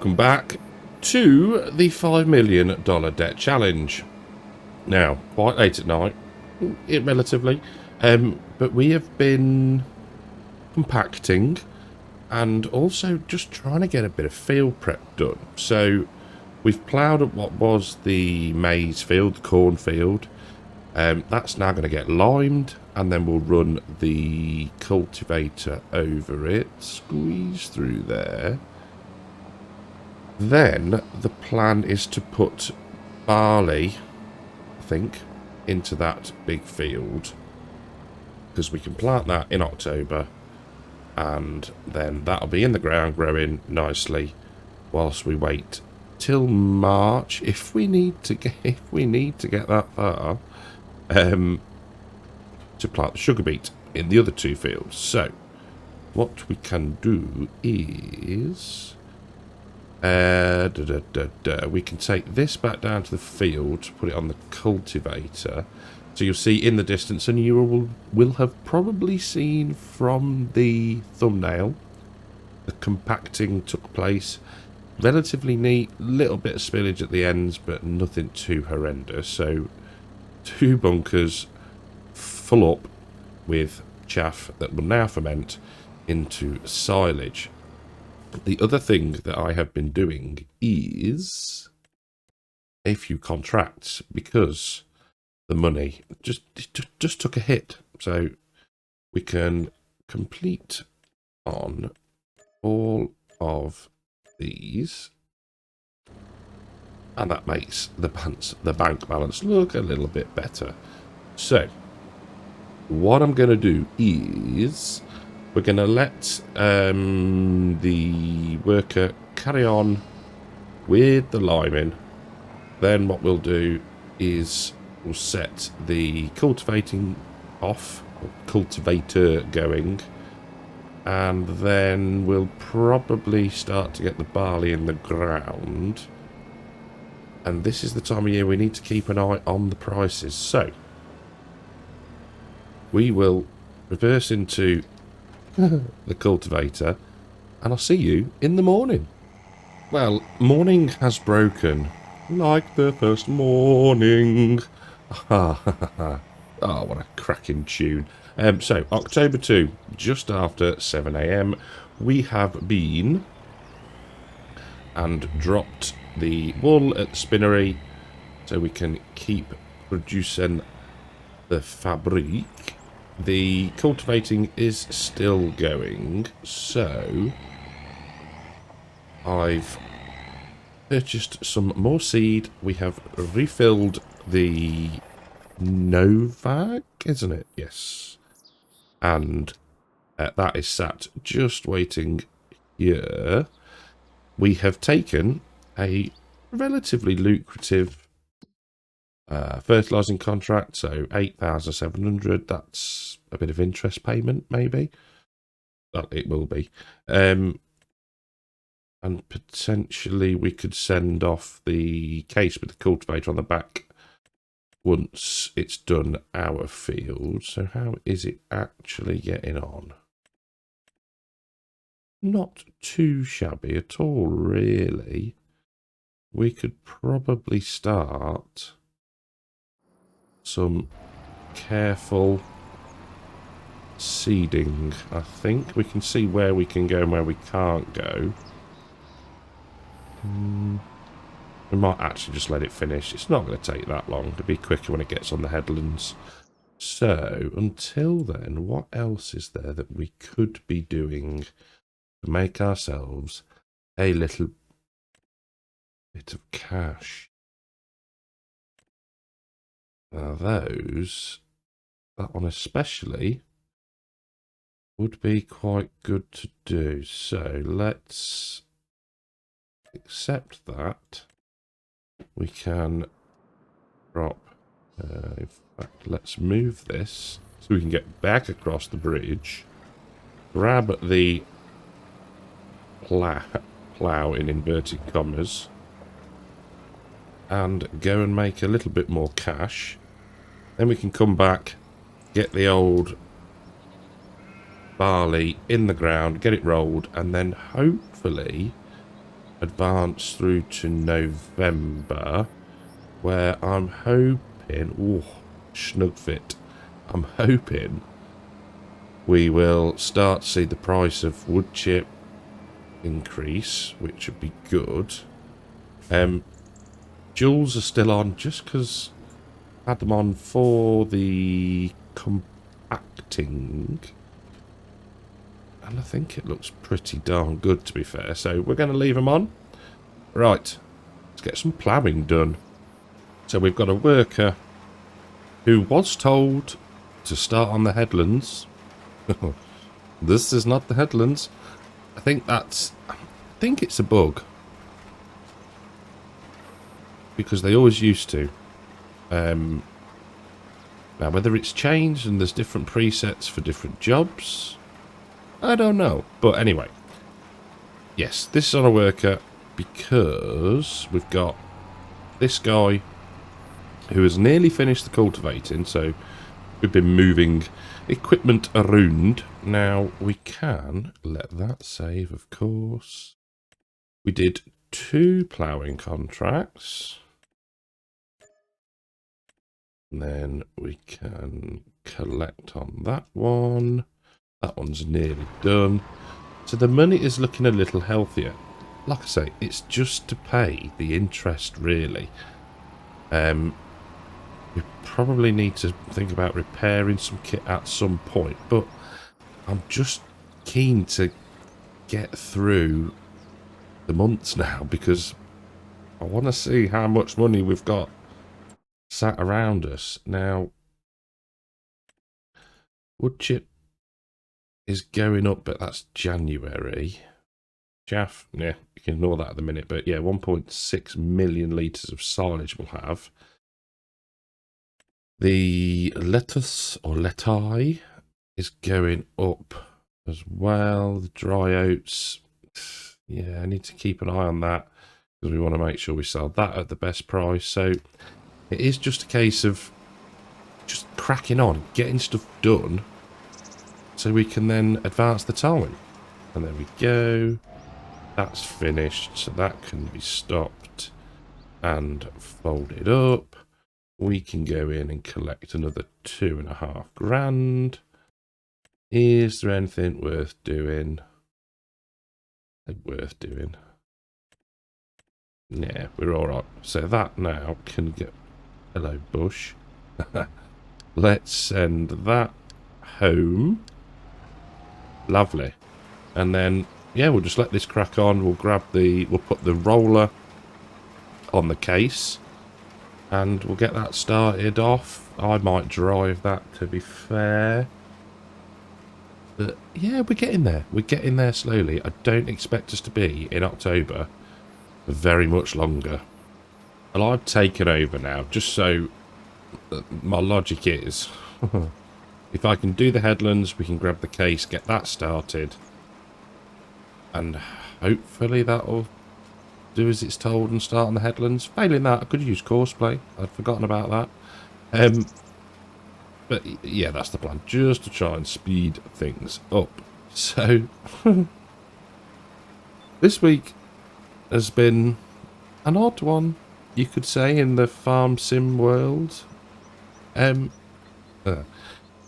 welcome back to the $5 million debt challenge. Now, quite late at night, relatively, but we have been compacting and also just trying to get a bit of field prep done. So we've ploughed up what was the maize field, the corn field. That's now going to get limed, and then we'll run the cultivator over it, squeeze through there. Then the plan is to put barley, I think, into that big field, because we can plant that in October, and then that'll be in the ground growing nicely whilst we wait till March if we need to get that far, to plant the sugar beet in the other two fields. So what we can do is we can take this back down to the field, put it on the cultivator. So you'll see in the distance, and you will have probably seen from the thumbnail, the compacting took place. Relatively neat, little bit of spillage at the ends, but nothing too horrendous. So 2 bunkers full up with chaff that will now ferment into silage. The other thing that I have been doing is a few contracts, because the money just took a hit. So we can complete on all of these, and that makes the bank balance look a little bit better. So what I'm going to do is we're going to let the worker carry on with the liming. Then what we'll do is we'll set the cultivating off, or cultivator going, and then we'll probably start to get the barley in the ground. And this is the time of year we need to keep an eye on the prices. So we will reverse into the cultivator, and I'll see you in the morning. Well, morning has broken like the first morning. Oh, what a cracking tune. So October 2, just after 7 AM, we have been and dropped the wool at the spinnery so we can keep producing the fabric. The cultivating is still going, so I've purchased some more seed. We have refilled the Novag, isn't it? Yes. And that is sat just waiting here. We have taken a relatively lucrative fertilising contract, so 8,700. That's a bit of interest payment, maybe. Well, it will be. And potentially we could send off the case with the cultivator on the back once it's done our field. So how is it actually getting on? Not too shabby at all, really. We could probably start some careful seeding. I think we can see where we can go and where we can't go. We might actually just let it finish. It's not going to take that long. It'll be quicker when it gets on the headlands. So until then, what else is there that we could be doing to make ourselves a little bit of cash? Now that one especially would be quite good to do. So let's accept that. We can drop, in fact, let's move this so we can get back across the bridge, grab the plough in inverted commas, and go and make a little bit more cash. Then we can come back, get the old barley in the ground, get it rolled, and then hopefully advance through to November, where I'm hoping, oh, snug fit, I'm hoping we will start to see the price of wood chip increase, which would be good. Joules are still on just because I had them on for the compacting, and I think it looks pretty darn good, to be fair, so we're going to leave them on. Right, let's get some ploughing done. So we've got a worker who was told to start on the headlands. This is not the headlands. I think it's a bug, because they always used to. Now whether it's changed and there's different presets for different jobs, I don't know. But anyway, yes, this is on a worker because we've got this guy who has nearly finished the cultivating, so we've been moving equipment around. Now we can let that save, of course. We did 2 ploughing contracts. And then we can collect on that one. That one's nearly done. So the money is looking a little healthier. Like I say, it's just to pay the interest, really. We probably need to think about repairing some kit at some point, but I'm just keen to get through the months now, because I want to see how much money we've got sat around us. Now, wood chip is going up, but that's January. Chaff, yeah, you can ignore that at the minute, but yeah, 1.6 million litres of silage we'll have. The lettuce, or leti, is going up as well. The dry oats, yeah, I need to keep an eye on that, because we want to make sure we sell that at the best price. So it is just a case of just cracking on, getting stuff done, so we can then advance the time. And there we go. That's finished, so that can be stopped and folded up. We can go in and collect another 2.5 grand. Is there anything worth doing? Worth doing? Yeah, we're alright. So that now can get... Hello, bush. Let's send that home. Lovely. And then, yeah, we'll just let this crack on. We'll put the roller on the case, and we'll get that started off. I might drive that, to be fair. But yeah, we're getting there. We're getting there slowly. I don't expect us to be in October for very much longer. Well, I've taken over now, just so my logic is, if I can do the headlands, we can grab the case, get that started, and hopefully that'll do as it's told and start on the headlands. Failing that, I could use courseplay. I'd forgotten about that. But yeah, that's the plan, just to try and speed things up. So this week has been an odd one, you could say, in the farm sim world. In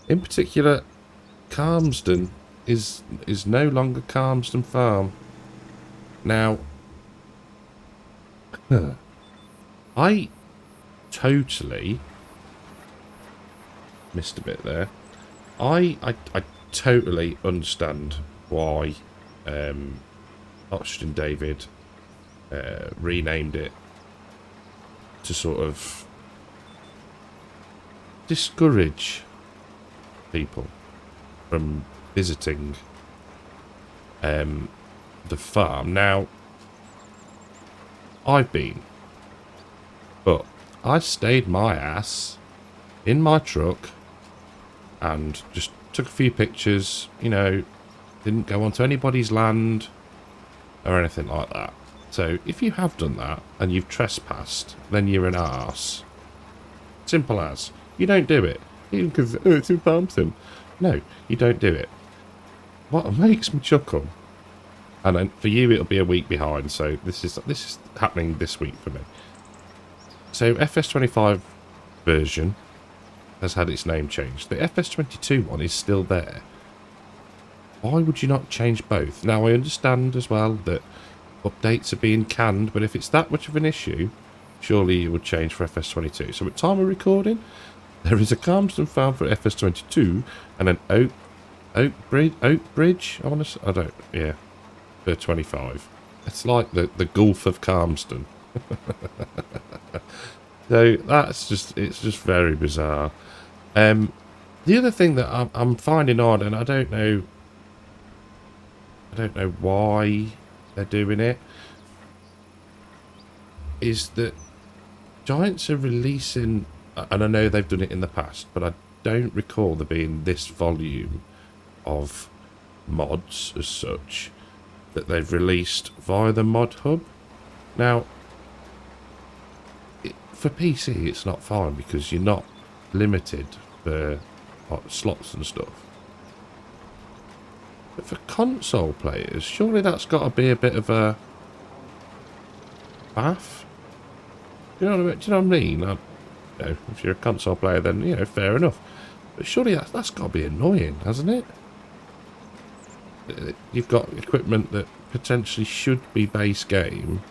particular, Calmsden is no longer Calmsden Farm. Now, I totally missed a bit there. I totally understand why Oxygen David renamed it to sort of discourage people from visiting the farm. Now, I've been, but I stayed my ass in my truck and just took a few pictures, you know, didn't go onto anybody's land or anything like that. So if you have done that and you've trespassed, then you're an arse. Simple as. You don't do it. Even because it's in Farmston. No, you don't do it. What makes me chuckle And then for you, it'll be a week behind. So this is happening this week for me. So FS25 version has had its name changed. The FS22 one is still there. Why would you not change both? Now, I understand as well that updates are being canned, but if it's that much of an issue, surely you would change for FS22. So at time of recording, there is a Calmston farm for FS22 and an Oak Bridge, for 25. It's like the Gulf of Calmston. So it's just very bizarre. The other thing that I'm finding odd, and I don't know why they're doing it, is that Giants are releasing, and I know they've done it in the past, but I don't recall there being this volume of mods as such that they've released via the mod hub. Now, for PC it's not fine because you're not limited for slots and stuff. But for console players, surely that's got to be a bit of a faff. Do you know what I mean? If you're a console player, then fair enough. But surely that's got to be annoying, hasn't it? You've got equipment that potentially should be base game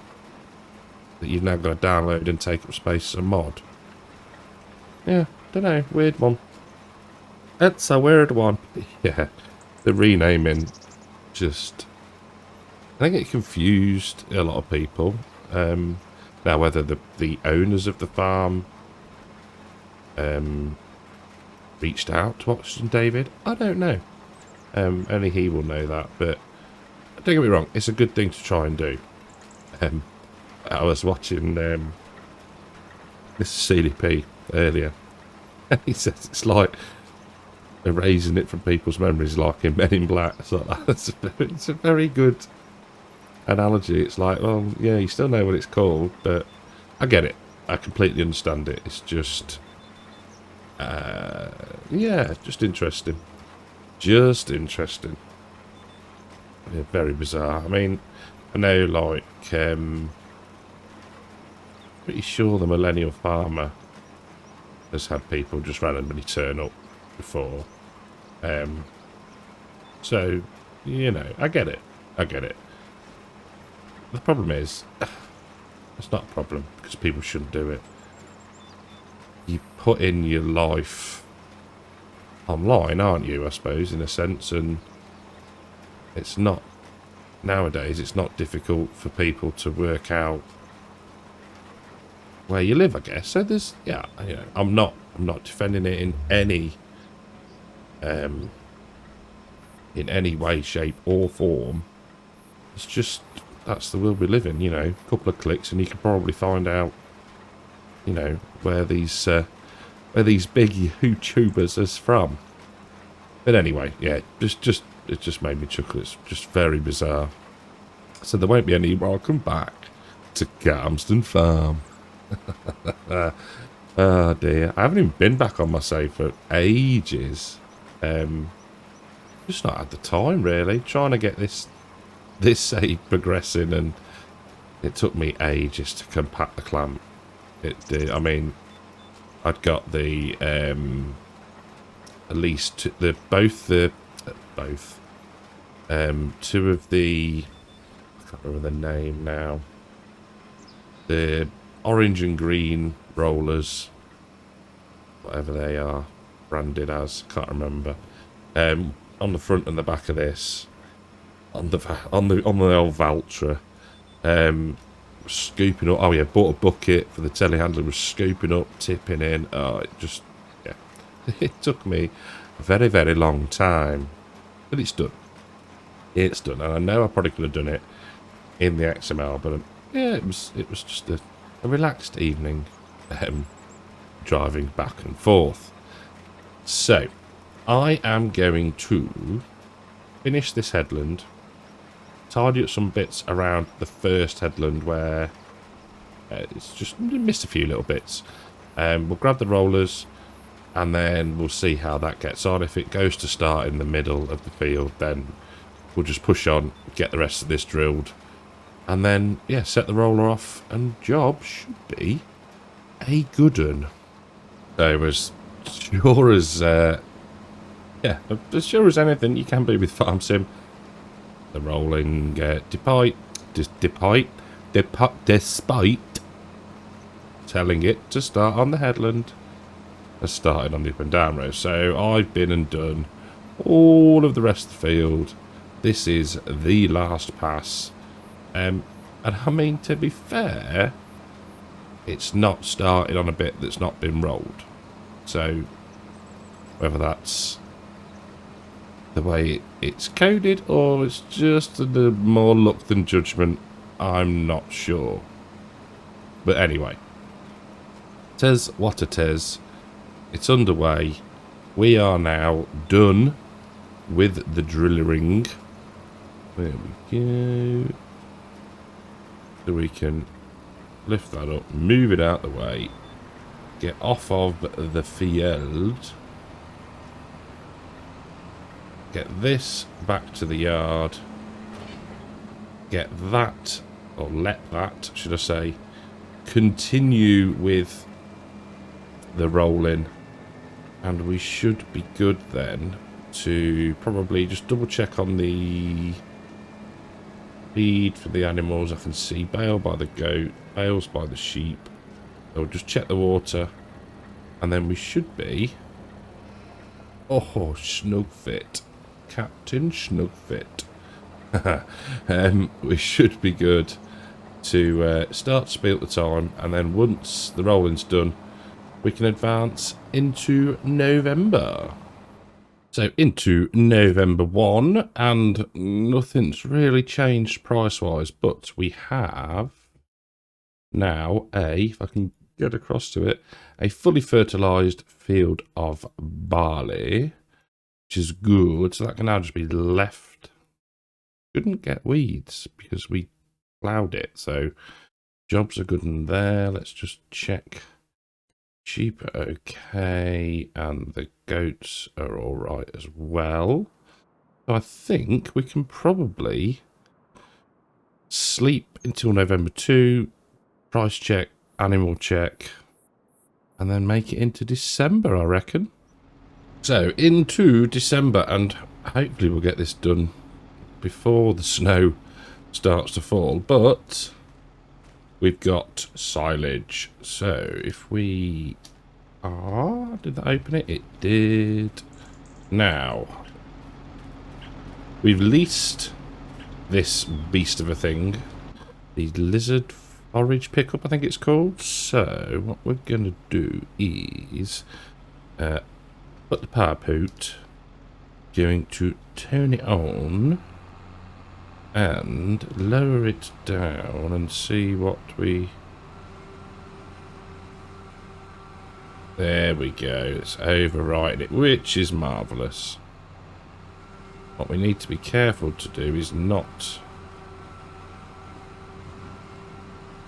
that you've now got to download and take up space as a mod. Yeah, don't know. Weird one. It's a weird one. Yeah. The renaming just, I think it confused a lot of people. Now whether the owners of the farm reached out to Oxygen David, I don't know. Only he will know that, but don't get me wrong, it's a good thing to try and do. I was watching Mr. CDP earlier, and he says it's like erasing it from people's memories, like in Men in Black. So it's a very good analogy. It's like, well, yeah, you still know what it's called, but I get it. I completely understand it. It's just, yeah, just interesting. Just interesting. Yeah, very bizarre. I mean, I know, like, pretty sure the Millennial Farmer has had people just randomly turn up before. So, I get it. I get it. The problem is, it's not a problem because people shouldn't do it. You put in your life online, aren't you, I suppose, in a sense, and it's not, nowadays, it's not difficult for people to work out where you live, I guess. So there's, yeah, I'm not defending it in any way, shape or form. It's just, that's the world we live in, a couple of clicks and you can probably find out, where these big YouTubers is from. But anyway, yeah, it just made me chuckle. It's just very bizarre. So there won't be any welcome back to Calmston Farm. Oh dear, I haven't even been back on my save for ages. Just not had the time really, trying to get this save progressing, and it took me ages to compact the clamp. It did. I mean, I'd got the at least two of the, I can't remember the name now, the orange and green rollers, whatever they are branded as, can't remember, on the front and the back of this, on the old Valtra, scooping up. Oh yeah, bought a bucket for the telehandler, was scooping up, tipping in. Oh, it just, yeah, it took me a very, very long time, but it's done. It's done, and I know I probably could have done it in the XML, but yeah, it was just a relaxed evening, driving back and forth. So, I am going to finish this headland, tidy up some bits around the first headland where it's just missed a few little bits. We'll grab the rollers and then we'll see how that gets on. If it goes to start in the middle of the field, then we'll just push on, get the rest of this drilled, and then, yeah, set the roller off, and job should be a good one. So as sure as, yeah, as sure as anything you can be with Farm Sim, the rolling, despite telling it to start on the headland, has started on the up and down road. So I've been and done all of the rest of the field. This is the last pass. And I mean, to be fair, it's not started on a bit that's not been rolled. So whether that's the way it's coded or it's just the more luck than judgment, I'm not sure. But anyway, it is what it is. It's underway. We are now done with the drilling. There we go. So we can lift that up, move it out the way, get off of the field, get this back to the yard, get that, or let that, should I say, continue with the rolling, and we should be good then to probably just double check on the feed for the animals. I can see bale by the goat, bales by the sheep. So just check the water, and then we should be, oh, snug fit, Captain Snugfit. We should be good to start to at the time, and then once the rolling's done, we can advance into November. So into November 1, and nothing's really changed price-wise, but we have now if I can get across to it, a fully fertilised field of barley, which is good. So that can now just be left. Shouldn't get weeds because we ploughed it. So jobs are good in there. Let's just check. Sheep are okay, and the goats are all right as well. So I think we can probably sleep until November 2, price check, animal check, and then make it into December, I reckon. So into December, and hopefully we'll get this done before the snow starts to fall, but we've got silage. So if we did that open it? It did. Now we've leased this beast of a thing, the lizard forage pickup, I think it's called. So what we're gonna do is put the power poot, going to turn it on and lower it down and see what we... There we go. It's overriding it, which is marvellous. What we need to be careful to do is not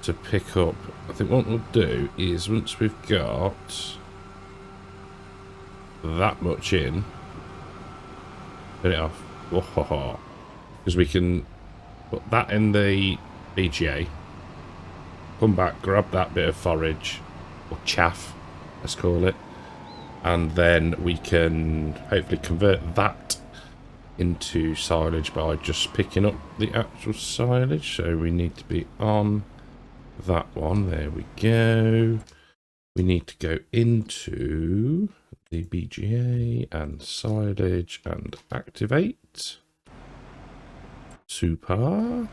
to pick up... I think what we'll do is once we've got that much in, turn it off. Because we can put that in the BGA, come back, grab that bit of forage, or chaff, let's call it, and then we can hopefully convert that into silage by just picking up the actual silage. So we need to be on that one. There we go. We need to go into the BGA and silage and activate. Super.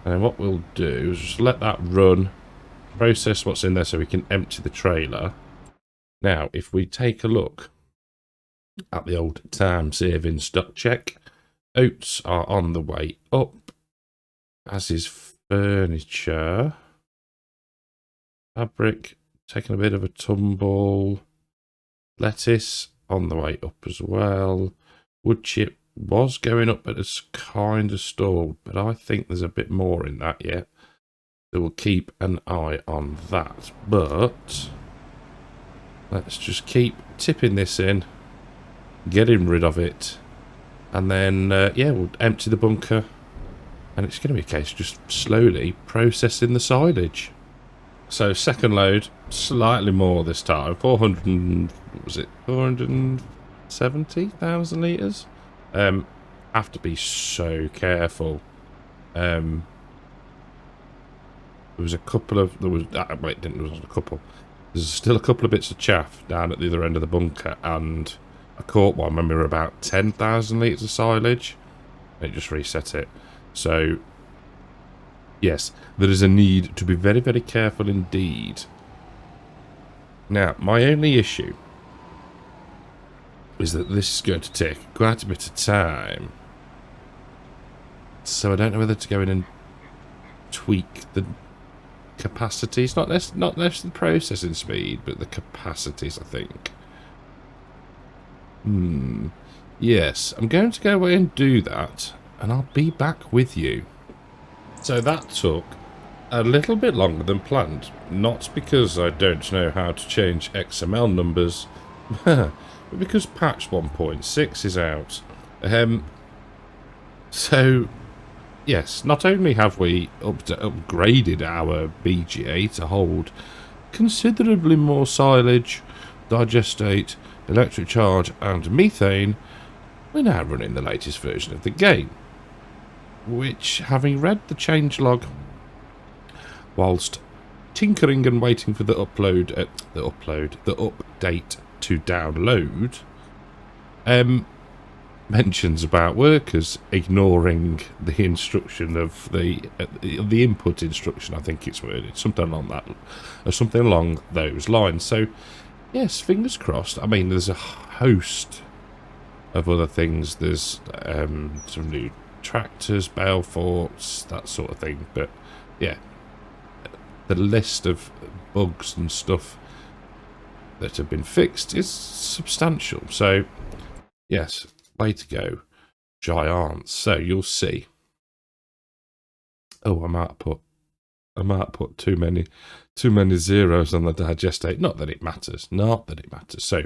And what we'll do is just let that run, process what's in there so we can empty the trailer. Now, if we take a look at the old time-saving stock check, oats are on the way up, as is furniture. Fabric taking a bit of a tumble. Lettuce on the way up as well. Wood chip was going up, but it's kind of stalled. But I think there's a bit more in that yet. So we'll keep an eye on that. But let's just keep tipping this in. getting rid of it, and then, yeah, we'll empty the bunker, and it's going to be a case of just slowly processing the silage. So second load, slightly more this time, 400 and, what was it, 470,000 litres? Have to be so careful. There was a couple of, wait, there wasn't a couple. There's still a couple of bits of chaff down at the other end of the bunker, and I caught one when we were about 10,000 litres of silage. It just reset it. So, yes, there is a need to be very, very careful indeed. Now, my only issue is that this is going to take quite a bit of time. So I don't know whether to go in and tweak the capacities. Not necessarily the processing speed, but the capacities, I think. Yes, I'm going to go away and do that, and I'll be back with you. So that took a little bit longer than planned. Not because I don't know how to change XML numbers, but because patch 1.6 is out. So, yes, not only have we upgraded our BGA to hold considerably more silage, digestate, electric charge and methane, we're now running the latest version of the game, which, having read the changelog whilst tinkering and waiting for the update to download, mentions about workers ignoring the instruction of the input instruction. I think it's worded something along those lines. So yes, fingers crossed. I mean, there's a host of other things. There's some new tractors, bale forts, that sort of thing. But yeah, the list of bugs and stuff that have been fixed is substantial. So yes, way to go, giants. So you'll see. Oh, I might put too many zeros on the digestate. Not that it matters. So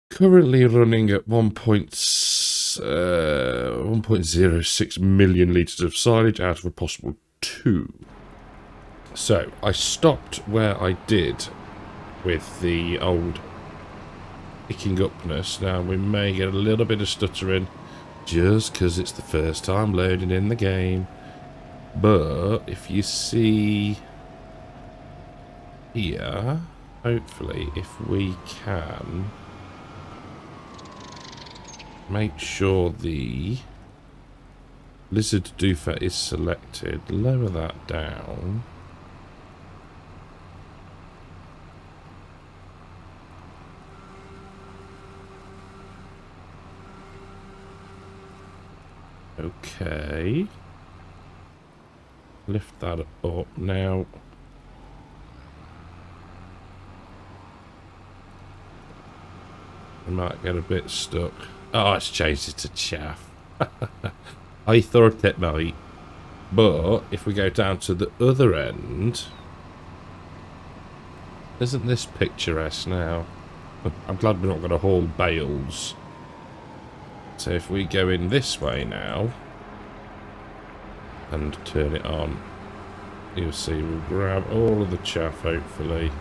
currently running at 1.06 million litres of silage out of a possible 2. So I stopped where I did with the old picking upness. Now we may get a little bit of stuttering just because it's the first time loading in the game. But if you see here, hopefully if we can make sure the lizard doofer is selected, lower that down. Okay. Lift that up now. I might get a bit stuck. Oh, it's changed it to chaff. I thought it might. But if we go down to the other end, isn't this picturesque now? I'm glad we're not going to haul bales. So if we go in this way now and turn it on, you'll see we'll grab all of the chaff, hopefully.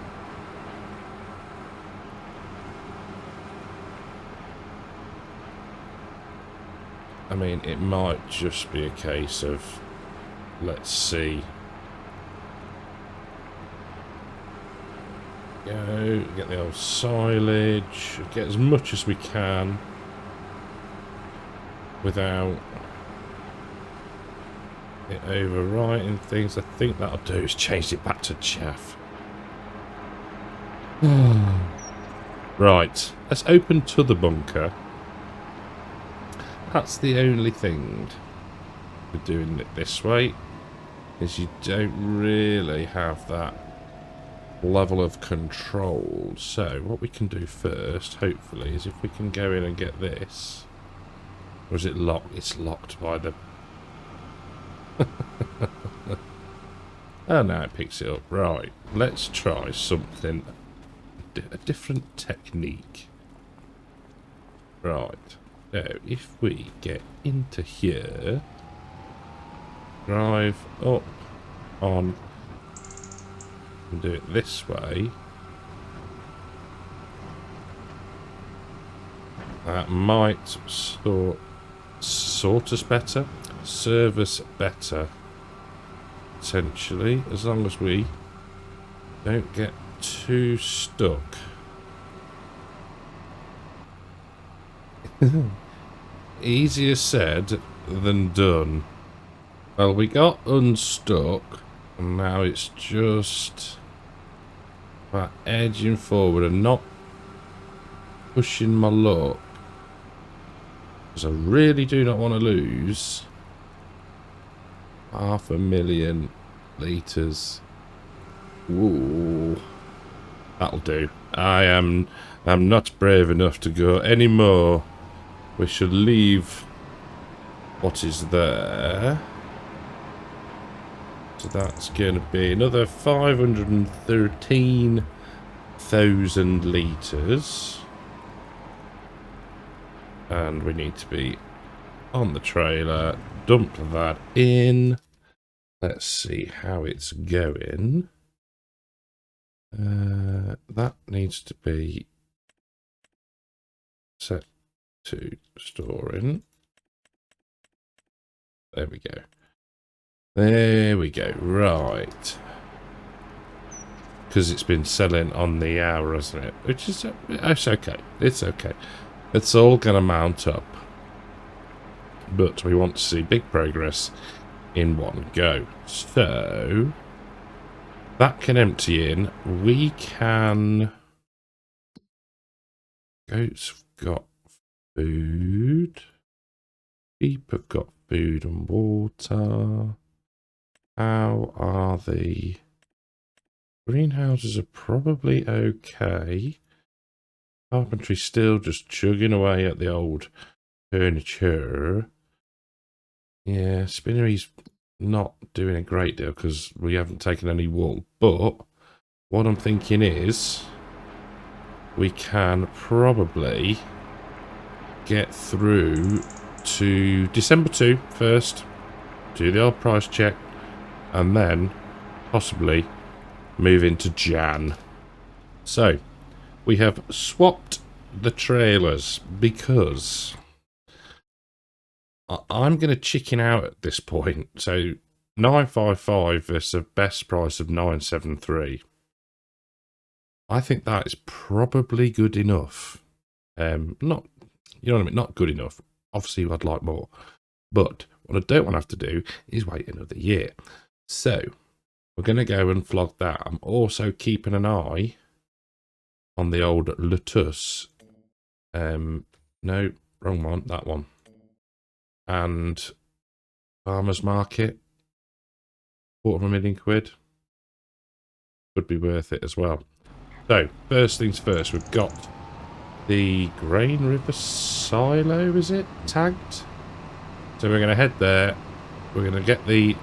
I mean, it might just be a case of, let's see. Go, get the old silage, get as much as we can without it overwriting things. I think that'll do, is change it back to chaff. Right, let's open to the bunker. That's the only thing with doing it this way, is you don't really have that level of control. So what we can do first, hopefully, is if we can go in and get this. Or is it locked? It's locked by the... Oh, now it picks it up. Right, let's try something, a different technique. Right. So, if we get into here, drive up on, and do it this way, that might sort us better, serve us better, potentially, as long as we don't get too stuck. Easier said than done. Well, we got unstuck, and now it's just about edging forward and not pushing my luck, because I really do not want to lose 500,000 litres. Ooh, that'll do. I'm not brave enough to go any more. We should leave what is there. So that's going to be another 513,000 litres. And we need to be on the trailer. Dump that in. Let's see how it's going. That needs to be set to storing. There we go. There we go. Right. Because it's been selling on the hour, hasn't it? Which is, it's okay. It's okay. It's all going to mount up. But we want to see big progress in one go. So, that can empty in. We can... Goats have got food. Sheep have got food and water. How are the greenhouses? Are probably okay. Carpentry still just chugging away at the old furniture. Yeah, spinnery's not doing a great deal because we haven't taken any wool. But what I'm thinking is we can probably get through to December 2 first, do the old price check, and then possibly move into Jan. So we have swapped the trailers because I'm going to chicken out at this point. So 955 versus a best price of 973. I think that is probably good enough. Not, you know what I mean? Not good enough. Obviously, I'd like more. But what I don't want to have to do is wait another year. So we're going to go and flog that. I'm also keeping an eye on the old lettuce. No, wrong one. That one. And farmer's market. £250,000. Could be worth it as well. So, first things first, we've got the Grain River silo, is it? Tagged. So we're going to head there. We're going to get the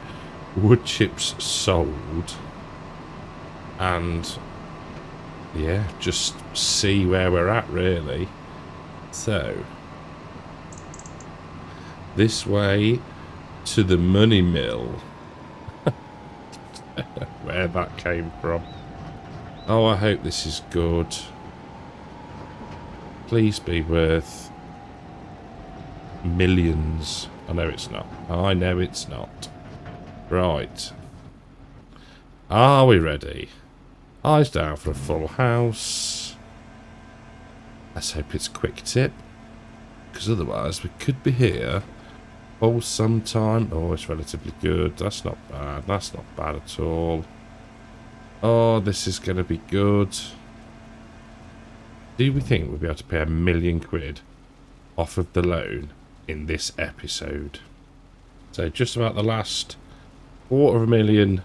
wood chips sold. And, yeah, just see where we're at, really. So, this way to the money mill. Where that came from. Oh, I hope this is good. Please be worth millions. I know it's not. I know it's not. Right. Are we ready? Eyes down for a full house. Let's hope it's quick tip. Because otherwise we could be here all sometime. Oh, it's relatively good. That's not bad. That's not bad at all. Oh, this is going to be good. Do we think we'll be able to pay £1 million off of the loan in this episode? So just about the last £250,000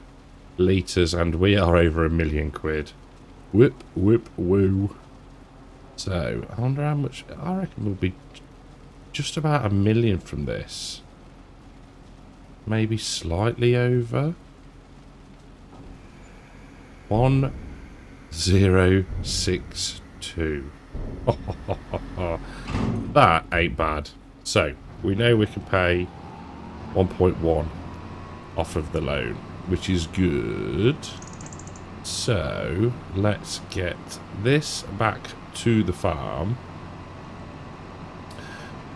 litres and we are over £1 million. Whip, whip, woo. So, I wonder how much... I reckon we'll be just about £1 million from this. Maybe slightly over. 1062. That ain't bad. So, we know we can pay 1.1 off of the loan, which is good. So, let's get this back to the farm.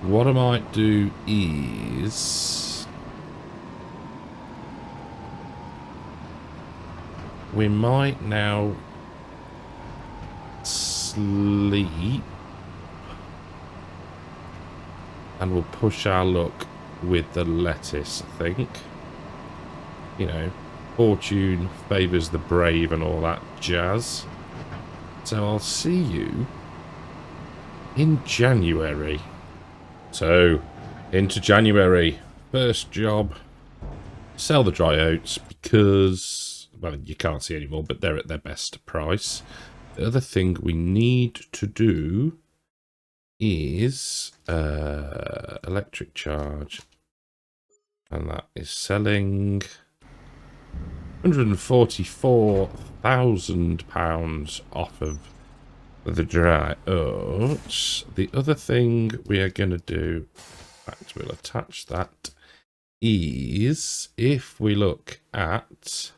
What I might do is... we might now sleep. And we'll push our luck with the lettuce, I think. You know, fortune favours the brave and all that jazz. So I'll see you in January. So, into January. First job. Sell the dry oats because, well, you can't see anymore, but they're at their best price. The other thing we need to do is electric charge, and that is selling £144,000 off of the dry oats. The other thing we are going to do, in fact we'll attach that, is if we look at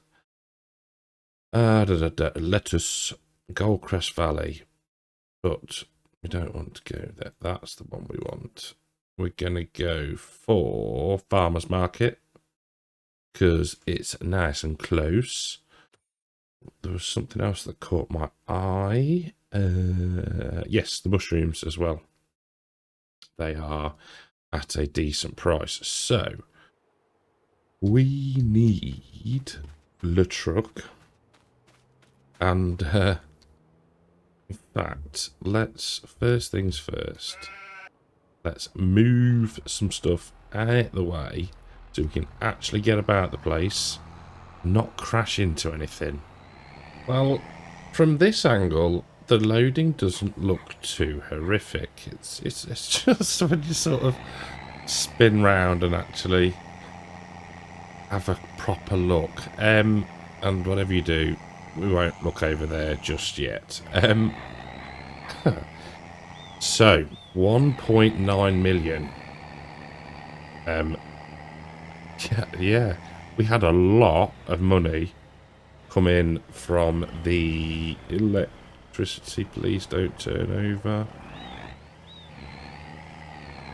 lettuce, Goldcrest Valley, but we don't want to go there. That's the one we want. We're going to go for Farmer's Market because it's nice and close. There was something else that caught my eye. Yes, the mushrooms as well. They are at a decent price. So, we need the truck. And, in fact, let's, first things first, let's move some stuff out the way so we can actually get about the place, not crash into anything. Well, from this angle, the loading doesn't look too horrific. It's just when you sort of spin round and actually have a proper look. And whatever you do, we won't look over there just yet. So, 1.9 million. Yeah, we had a lot of money come in from the electricity. Please don't turn over.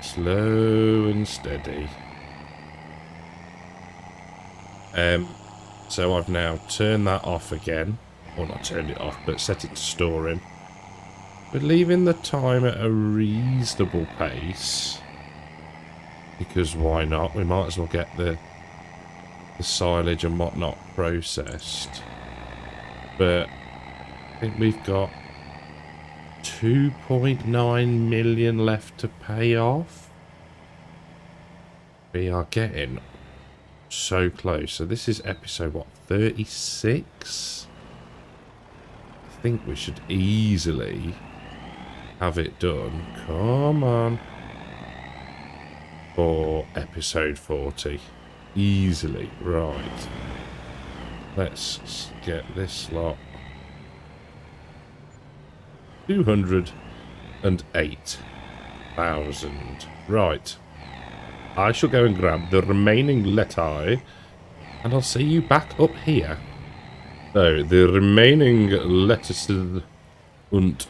Slow and steady. So I've now turned that off again. Or not turned it off, but set it to storing. We're leaving the time at a reasonable pace. Because why not? We might as well get the silage and whatnot processed. But I think we've got 2.9 million left to pay off. We are getting so close. So this is episode, what, 36? I think we should easily have it done. Come on. For episode 40. Easily. Right. Let's get this lot. 208,000. Right. I shall go and grab the remaining lettuce, and I'll see you back up here. So, the remaining lettuces and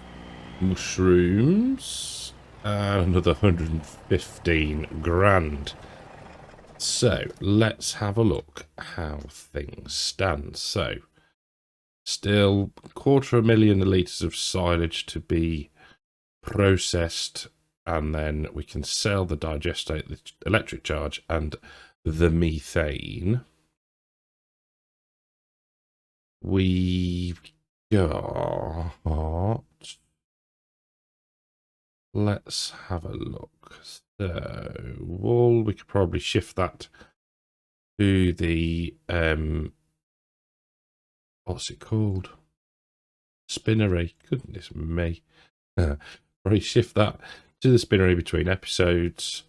mushrooms, and another 115 grand. So, let's have a look how things stand. So, still 250,000 litres of silage to be processed, and then we can sell the digestate, the electric charge, and the methane. We've got... let's have a look. So, wool, we could probably shift that to the, what's it called? Spinnery. Goodness me. Probably shift that to the spinnery between episodes.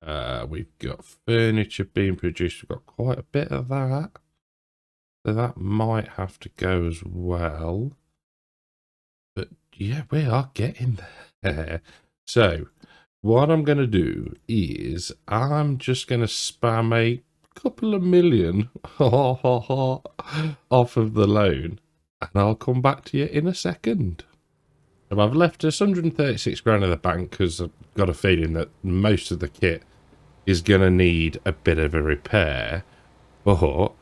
We've got furniture being produced. We've got quite a bit of that. So that might have to go as well. But yeah, we are getting there. So, what I'm going to do is I'm just going to spam a couple of million off of the loan, and I'll come back to you in a second. So I've left us 136 grand in the bank because I've got a feeling that most of the kit is going to need a bit of a repair. But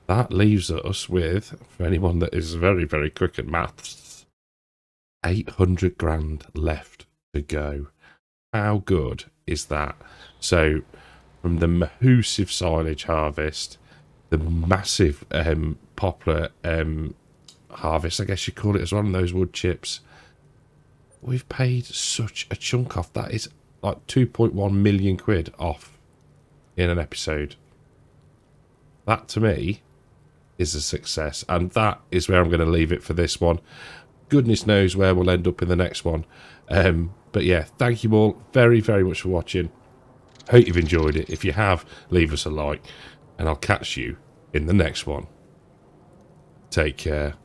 that leaves us with, for anyone that is very, very quick at maths, 800 grand left to go. How good is that? So, from the massive silage harvest, the massive poplar harvest, I guess you call it as well, and those wood chips, we've paid such a chunk off. That is like 2.1 million quid off in an episode. That, to me, is a success, and that is where I'm going to leave it for this one. Goodness knows where we'll end up in the next one. But yeah, thank you all very, very much for watching. Hope you've enjoyed it. If you have, leave us a like, and I'll catch you in the next one. Take care.